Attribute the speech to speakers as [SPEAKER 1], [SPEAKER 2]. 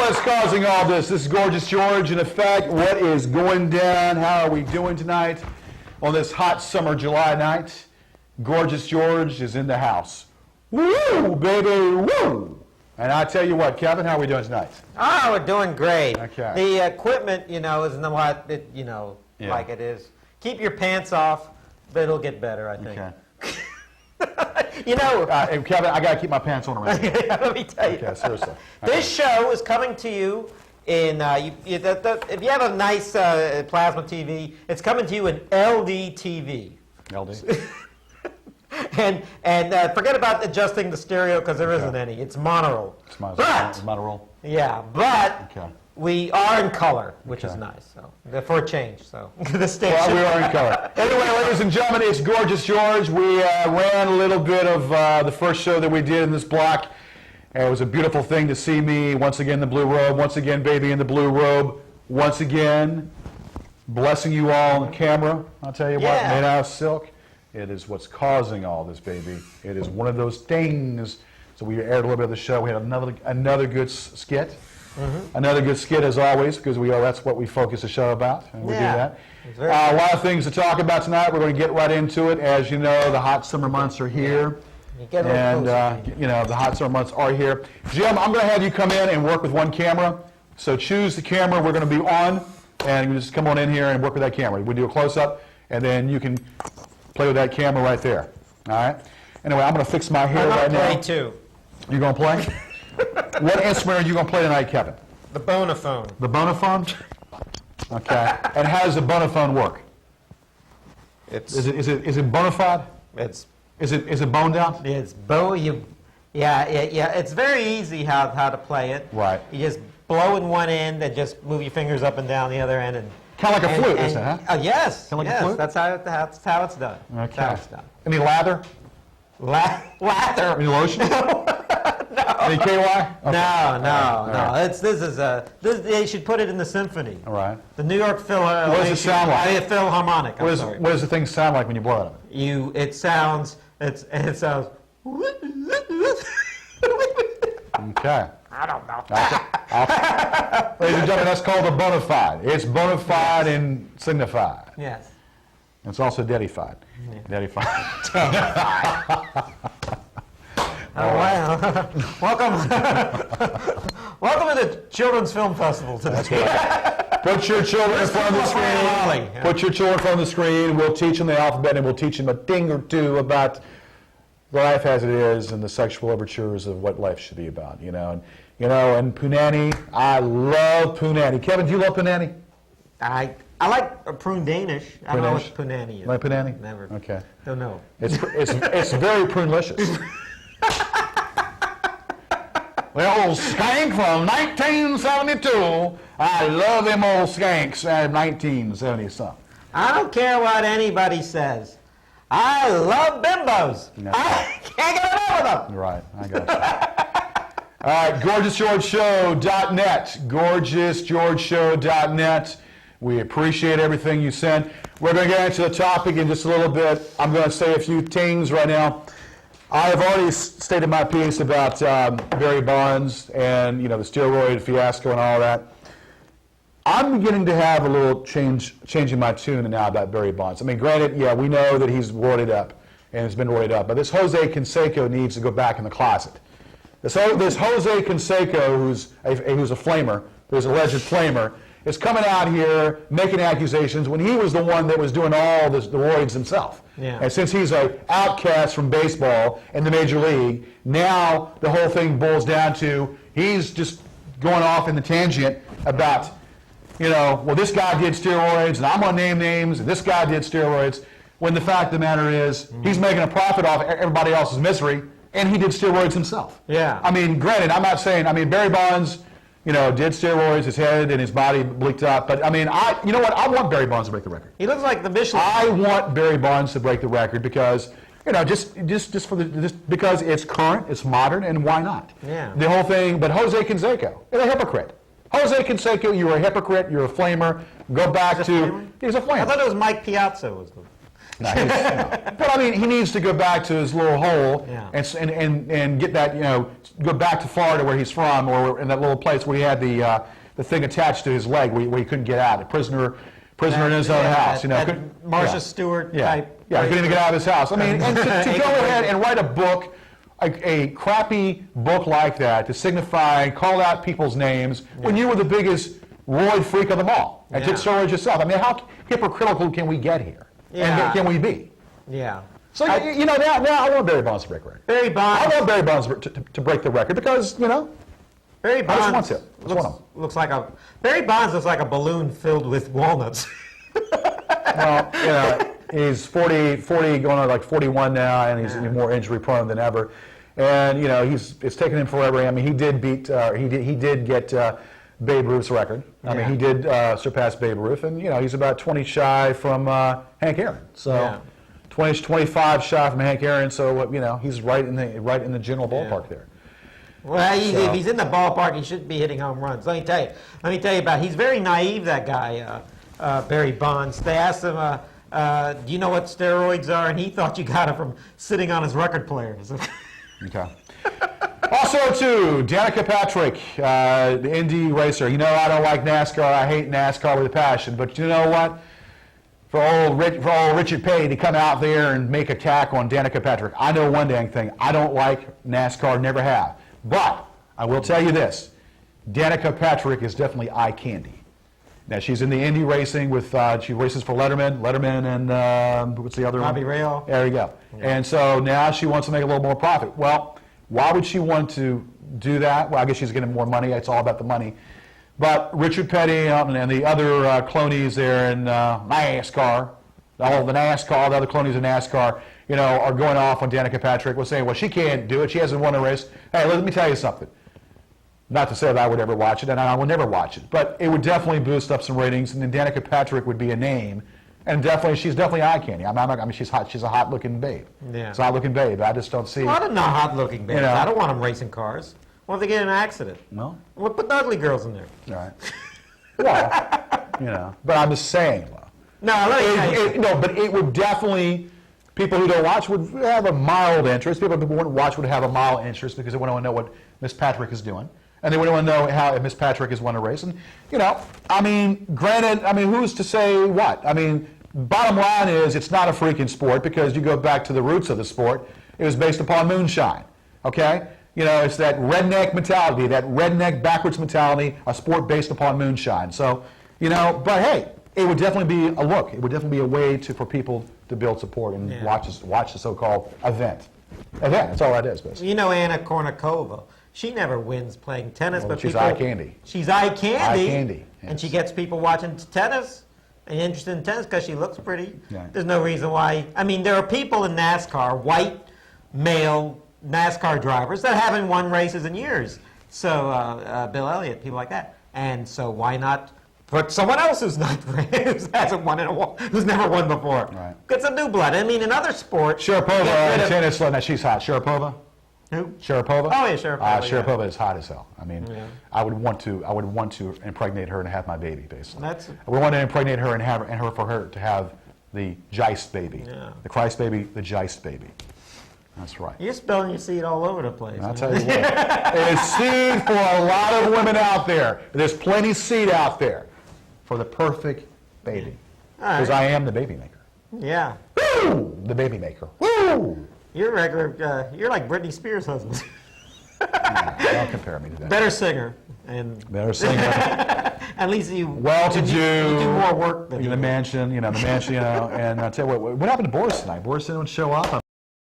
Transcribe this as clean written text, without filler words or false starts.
[SPEAKER 1] what's causing all this? This is Gorgeous George. In effect, what is going down? How are we doing tonight on this hot summer July night? Gorgeous George is in the house. Woo, baby, woo! And I tell you what, Kevin, how are we doing tonight?
[SPEAKER 2] Oh, we're doing great.
[SPEAKER 1] Okay.
[SPEAKER 2] The equipment, isn't what it, like it is. Keep your pants off, but it'll get better, I think.
[SPEAKER 1] Okay.
[SPEAKER 2] Kevin,
[SPEAKER 1] I got to keep my pants on already.
[SPEAKER 2] let me tell you.
[SPEAKER 1] Okay, seriously.
[SPEAKER 2] This show is coming to you in, if you have a nice plasma TV, it's coming to you in LD TV.
[SPEAKER 1] LD.
[SPEAKER 2] And forget about adjusting the stereo because there isn't any. It's monorail.
[SPEAKER 1] It's monorail.
[SPEAKER 2] Yeah, but
[SPEAKER 1] Okay.
[SPEAKER 2] we are in color, which is
[SPEAKER 1] Okay.
[SPEAKER 2] nice. So for a change, so the station.
[SPEAKER 1] Well, we are in color. Anyway, ladies and gentlemen, it's Gorgeous George. We ran a little bit of the first show that we did in this block. And it was a beautiful thing to see me once again in the blue robe, once again baby in the blue robe, once again blessing you all on camera. I'll tell you what,
[SPEAKER 2] Yeah.
[SPEAKER 1] made out of silk. It is what's causing all this, baby. It is one of those things. So we aired a little bit of the show. We had another good skit. Mm-hmm. Another good skit as always, because that's what we focus the show about, and we do that. A lot of things to talk about tonight. We're going to get right into it. As you know, the hot summer months are here. And the hot summer months are here. Jim, I'm going to have you come in and work with one camera. So choose the camera we're going to be on, and you just come on in here and work with that camera. We do a close-up, and then you can play with that camera right there. All right? Anyway, I'm going to fix my hair right now.
[SPEAKER 2] I'm going to play too.
[SPEAKER 1] You're going to play? What instrument are you going to play tonight, Kevin?
[SPEAKER 2] The bonaphone.
[SPEAKER 1] The bonaphone? Okay. And how does the bonaphone work? Is it bona fide? Is it boned out?
[SPEAKER 2] It's It's very easy how to play it.
[SPEAKER 1] Right.
[SPEAKER 2] You just blow in one end and just move your fingers up and down the other end, and
[SPEAKER 1] kind of like a flute, isn't it? Huh?
[SPEAKER 2] Yes.
[SPEAKER 1] Kind of like a flute?
[SPEAKER 2] That's how it's done.
[SPEAKER 1] Okay.
[SPEAKER 2] That's how it's done.
[SPEAKER 1] Any lather?
[SPEAKER 2] Lather.
[SPEAKER 1] Any lotion? No. Any KY? Okay.
[SPEAKER 2] No. They should put it in the symphony.
[SPEAKER 1] All right.
[SPEAKER 2] The New York Philharmonic.
[SPEAKER 1] What does it sound like?
[SPEAKER 2] Philharmonic.
[SPEAKER 1] What does the thing sound like when you blow it up?
[SPEAKER 2] It sounds.
[SPEAKER 1] Okay.
[SPEAKER 2] I don't know.
[SPEAKER 1] Ladies and gentlemen, that's called a bona fide. It's bona fide and signified.
[SPEAKER 2] Yes.
[SPEAKER 1] It's also daddy-fied.
[SPEAKER 2] Yeah.
[SPEAKER 1] Daddy-fied.
[SPEAKER 2] Oh, wow. Welcome to the Children's Film Festival today.
[SPEAKER 1] That's right. Put your children in front of the screen. Put your children in front of the screen. We'll teach them the alphabet, and we'll teach them a thing or two about life as it is and the sexual overtures of what life should be about. And punani. I love punani. Kevin, do you love punani?
[SPEAKER 2] I like a prune Danish. I don't know what punani is.
[SPEAKER 1] Like punani?
[SPEAKER 2] Never.
[SPEAKER 1] Okay.
[SPEAKER 2] Don't know.
[SPEAKER 1] It's very prunelicious. The old skank from 1972. I love them old skanks at 1970-something.
[SPEAKER 2] I don't care what anybody says. I love bimbos.
[SPEAKER 1] No.
[SPEAKER 2] I can't get enough of them.
[SPEAKER 1] Right, I got you. All right, GorgeousGeorgeShow.net. GorgeousGeorgeShow.net. We appreciate everything you send. We're going to get into the topic in just a little bit. I'm going to say a few things right now. I have already stated my piece about Barry Bonds and the steroid fiasco and all that. I'm beginning to have a little changing my tune now about Barry Bonds. I mean, granted, yeah, we know that he's roided up and has been roided up, but this Jose Canseco needs to go back in the closet. This Jose Canseco, who's a flamer, who's an alleged flamer, is coming out here making accusations when he was the one that was doing all the roids himself.
[SPEAKER 2] Yeah.
[SPEAKER 1] And since he's an outcast from baseball in the major league, now the whole thing boils down to he's just going off in the tangent about, well, this guy did steroids, and I'm going to name names, and this guy did steroids, when the fact of the matter is he's making a profit off everybody else's misery, and he did steroids himself.
[SPEAKER 2] Yeah.
[SPEAKER 1] I mean, granted, I'm not saying, Barry Bonds, did steroids, his head and his body bleaked up. But, you know what? I want Barry Bonds to break the record.
[SPEAKER 2] He looks like the Michelin.
[SPEAKER 1] I want Barry Bonds to break the record because, just because it's current, it's modern, and why not?
[SPEAKER 2] Yeah.
[SPEAKER 1] The whole thing, but Jose Canseco is a hypocrite. Jose Canseco, you're a hypocrite, you're a flamer. Go back to... He's a flamer.
[SPEAKER 2] I thought it was Mike Piazza was the...
[SPEAKER 1] No, but I mean, he needs to go back to his little hole
[SPEAKER 2] Yeah.
[SPEAKER 1] and get that, go back to Florida where he's from, or in that little place where he had the thing attached to his leg where he couldn't get out. A prisoner in his own house.
[SPEAKER 2] Marcia Stewart type.
[SPEAKER 1] Yeah, he couldn't even get out of his house. I mean, and to go ahead and write a book, a crappy book like that, to signify, call out people's names when you were the biggest roid freak of them all, and did steroids yourself. I mean, how hypocritical can we get here?
[SPEAKER 2] Yeah.
[SPEAKER 1] And can we be?
[SPEAKER 2] Yeah.
[SPEAKER 1] So, now I want Barry Bonds to break record.
[SPEAKER 2] Barry Bonds.
[SPEAKER 1] I want Barry Bonds to break the record because,
[SPEAKER 2] Barry Bonds
[SPEAKER 1] I just want to. I just want him.
[SPEAKER 2] looks like Barry Bonds looks like a balloon filled with walnuts.
[SPEAKER 1] Well, he's 40 going on like 41 now, and he's more injury prone than ever. And it's taken him forever. I mean, he did beat, he did get Babe Ruth's record. I mean, he did surpass Babe Ruth, and he's about 20 shy from Hank Aaron. So 20, 25 shy from Hank Aaron. So he's right in the general ballpark there.
[SPEAKER 2] Well, if he's in the ballpark, he shouldn't be hitting home runs. Let me tell you about. He's very naive. That guy, Barry Bonds. They asked him, "Do you know what steroids are?" And he thought you got it from sitting on his record players.
[SPEAKER 1] Okay. Also, too, Danica Patrick, the Indy racer. I don't like NASCAR. I hate NASCAR with a passion. But you know what? For old Richard Petty to come out there and make a tack on Danica Patrick, I know one dang thing. I don't like NASCAR, never have. But I will tell you this. Danica Patrick is definitely eye candy. Now, she's in the Indy racing with, she races for Letterman and what's the other one?
[SPEAKER 2] Bobby Rahal.
[SPEAKER 1] There you go. Yeah. And so now she wants to make a little more profit. Well, why would she want to do that? Well, I guess she's getting more money. It's all about the money. But Richard Petty and the other clonies there in NASCAR, all the other clonies in NASCAR, are going off on Danica Patrick. We're saying, well, she can't do it. She hasn't won a race. Hey, let me tell you something. Not to say that I would ever watch it, and I will never watch it, but it would definitely boost up some ratings, and then Danica Patrick would be a name, and she's definitely eye candy. I mean, she's hot. She's a hot-looking babe.
[SPEAKER 2] Yeah.
[SPEAKER 1] It's a hot-looking babe. I just don't see.
[SPEAKER 2] Well, I don't know hot-looking babes. I don't want them racing cars. What if they get in an accident?
[SPEAKER 1] No.
[SPEAKER 2] We'll put the ugly girls in there.
[SPEAKER 1] All right. Well, but I'm just saying.
[SPEAKER 2] No, let me tell you.
[SPEAKER 1] No, but it would definitely. People who don't watch would have a mild interest. People who wouldn't watch would have a mild interest because they want to know what Miss Patrick is doing. And they want to know how Miss Patrick has won a race. And, granted, who's to say what? Bottom line is it's not a freaking sport because you go back to the roots of the sport. It was based upon moonshine, okay? It's that redneck mentality, that redneck backwards mentality, a sport based upon moonshine. So, but hey, it would definitely be a look. It would definitely be a way for people to build support and watch the so-called event. That's all that is, basically.
[SPEAKER 2] Anna Kournikova. She never wins playing tennis, but
[SPEAKER 1] she's eye candy.
[SPEAKER 2] She's eye candy.
[SPEAKER 1] Eye candy. Yes.
[SPEAKER 2] And she gets people watching tennis and interested in tennis because she looks pretty.
[SPEAKER 1] Right.
[SPEAKER 2] There's no reason why. There are people in NASCAR, white, male NASCAR drivers that haven't won races in years. So Bill Elliott, people like that. And so why not put someone else who's not who hasn't won in a while, who's never won before?
[SPEAKER 1] Right.
[SPEAKER 2] Get some new blood. In other sports,
[SPEAKER 1] Sharapova in tennis. Now she's hot. Sharapova.
[SPEAKER 2] Who?
[SPEAKER 1] Sharapova?
[SPEAKER 2] Oh, yeah, Sharapova.
[SPEAKER 1] Sharapova is hot as hell. I would want to impregnate her and have my baby, basically. I would want to impregnate her and for her to have the Geist baby. Yeah. The Christ baby, the Geist baby. That's right.
[SPEAKER 2] You're spelling your seed all over the place.
[SPEAKER 1] I'll tell you what. There's seed for a lot of women out there. There's plenty of seed out there for the perfect baby. Because I am the baby maker.
[SPEAKER 2] Yeah.
[SPEAKER 1] Woo! The baby maker. Woo!
[SPEAKER 2] You're like Britney Spears' husband.
[SPEAKER 1] Don't compare me to that.
[SPEAKER 2] Better singer.
[SPEAKER 1] Better singer.
[SPEAKER 2] At least you
[SPEAKER 1] well-to-do.
[SPEAKER 2] You do more work than
[SPEAKER 1] the mansion, and I tell you what happened to Boris tonight? Boris didn't show up.